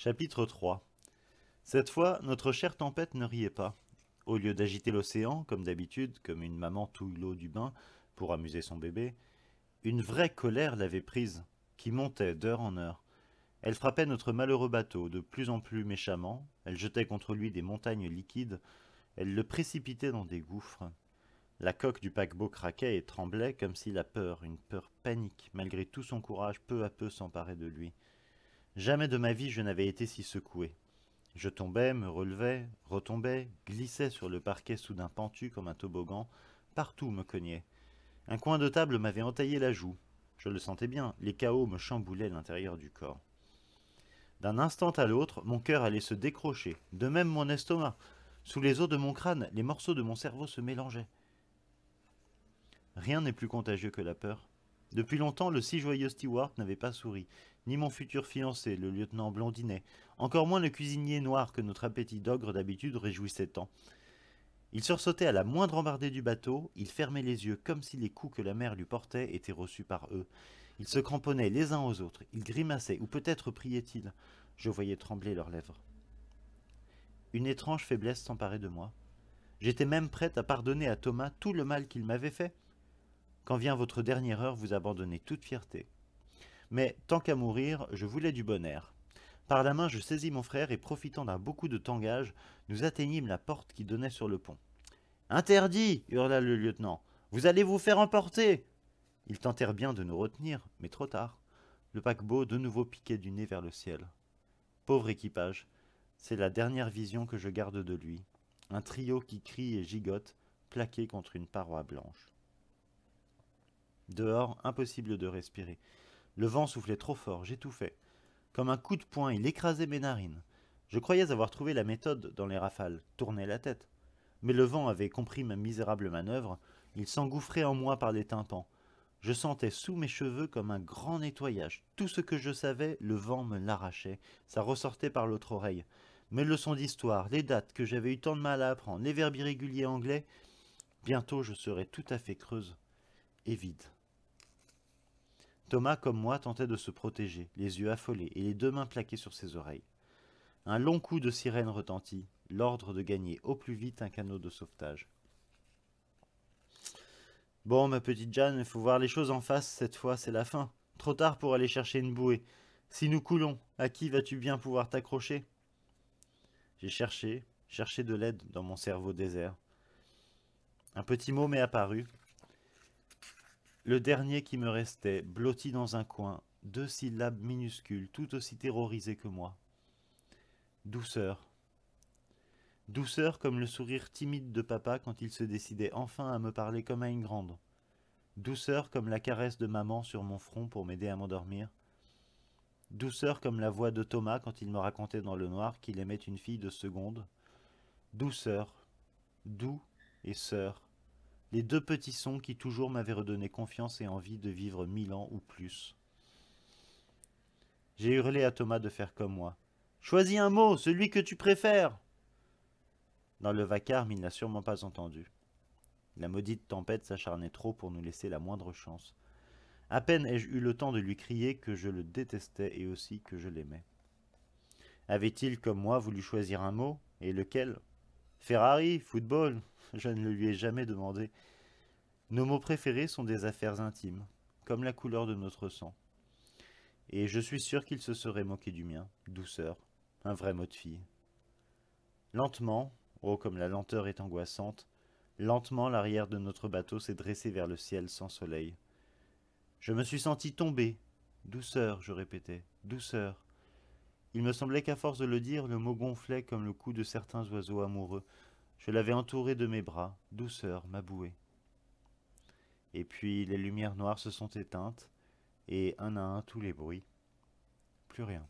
Chapitre 3. Cette fois, notre chère tempête ne riait pas. Au lieu d'agiter l'océan, comme d'habitude, comme une maman touille l'eau du bain pour amuser son bébé, une vraie colère l'avait prise, qui montait d'heure en heure. Elle frappait notre malheureux bateau de plus en plus méchamment, elle jetait contre lui des montagnes liquides, elle le précipitait dans des gouffres. La coque du paquebot craquait et tremblait comme si la peur, une peur panique, malgré tout son courage, peu à peu s'emparait de lui. Jamais de ma vie je n'avais été si secoué. Je tombais, me relevais, retombais, glissais sur le parquet soudain pentu comme un toboggan, partout me cognait. Un coin de table m'avait entaillé la joue. Je le sentais bien, les chaos me chamboulaient l'intérieur du corps. D'un instant à l'autre, mon cœur allait se décrocher, de même mon estomac. Sous les os de mon crâne, les morceaux de mon cerveau se mélangeaient. Rien n'est plus contagieux que la peur. Depuis longtemps, le si joyeux Stewart n'avait pas souri, ni mon futur fiancé, le lieutenant Blondinet, encore moins le cuisinier noir que notre appétit d'ogre d'habitude réjouissait tant. Il sursautait à la moindre embardée du bateau, il fermait les yeux comme si les coups que la mer lui portait étaient reçus par eux. Ils se cramponnaient les uns aux autres, ils grimaçaient, ou peut-être priaient-ils. Je voyais trembler leurs lèvres. Une étrange faiblesse s'emparait de moi. J'étais même prête à pardonner à Thomas tout le mal qu'il m'avait fait. Quand vient votre dernière heure, vous abandonnez toute fierté. Mais tant qu'à mourir, je voulais du bon air. Par la main, je saisis mon frère et, profitant d'un beau coup de tangage, nous atteignîmes la porte qui donnait sur le pont. Interdit hurla le lieutenant. Vous allez vous faire emporter. Ils tentèrent bien de nous retenir, mais trop tard. Le paquebot de nouveau piquait du nez vers le ciel. Pauvre équipage, c'est la dernière vision que je garde de lui. Un trio qui crie et gigote, plaqué contre une paroi blanche. Dehors, impossible de respirer. Le vent soufflait trop fort, j'étouffais. Comme un coup de poing, il écrasait mes narines. Je croyais avoir trouvé la méthode dans les rafales, tourner la tête. Mais le vent avait compris ma misérable manœuvre, il s'engouffrait en moi par les tympans. Je sentais sous mes cheveux comme un grand nettoyage. Tout ce que je savais, le vent me l'arrachait, ça ressortait par l'autre oreille. Mes leçons d'histoire, les dates que j'avais eu tant de mal à apprendre, les verbes irréguliers anglais, bientôt je serais tout à fait creuse et vide. Thomas, comme moi, tentait de se protéger, les yeux affolés et les deux mains plaquées sur ses oreilles. Un long coup de sirène retentit, l'ordre de gagner au plus vite un canot de sauvetage. Bon, ma petite Jeanne, il faut voir les choses en face, cette fois c'est la fin. Trop tard pour aller chercher une bouée. Si nous coulons, à qui vas-tu bien pouvoir t'accrocher? J'ai cherché de l'aide dans mon cerveau désert. Un petit mot m'est apparu. Le dernier qui me restait, blotti dans un coin, deux syllabes minuscules, tout aussi terrorisées que moi. Douceur. Douceur comme le sourire timide de papa quand il se décidait enfin à me parler comme à une grande. Douceur comme la caresse de maman sur mon front pour m'aider à m'endormir. Douceur comme la voix de Thomas quand il me racontait dans le noir qu'il aimait une fille de seconde. Douceur, doux et sœur, les deux petits sons qui toujours m'avaient redonné confiance et envie de vivre 1000 ans ou plus. J'ai hurlé à Thomas de faire comme moi. Choisis un mot, celui que tu préfères. Dans le vacarme, il n'a sûrement pas entendu. La maudite tempête s'acharnait trop pour nous laisser la moindre chance. À peine ai-je eu le temps de lui crier que je le détestais et aussi que je l'aimais. Avait-il, comme moi, voulu choisir un mot? Et lequel? Ferrari, football? Je ne le lui ai jamais demandé. Nos mots préférés sont des affaires intimes, comme la couleur de notre sang. Et je suis sûr qu'il se serait moqué du mien, douceur, un vrai mot de fille. Lentement, oh comme la lenteur est angoissante, lentement l'arrière de notre bateau s'est dressé vers le ciel sans soleil. Je me suis senti tomber. Douceur, je répétais, douceur. Il me semblait qu'à force de le dire, le mot gonflait comme le cou de certains oiseaux amoureux. Je l'avais entouré de mes bras, douceur, ma bouée. Et puis les lumières noires se sont éteintes, et un à un tous les bruits. Plus rien.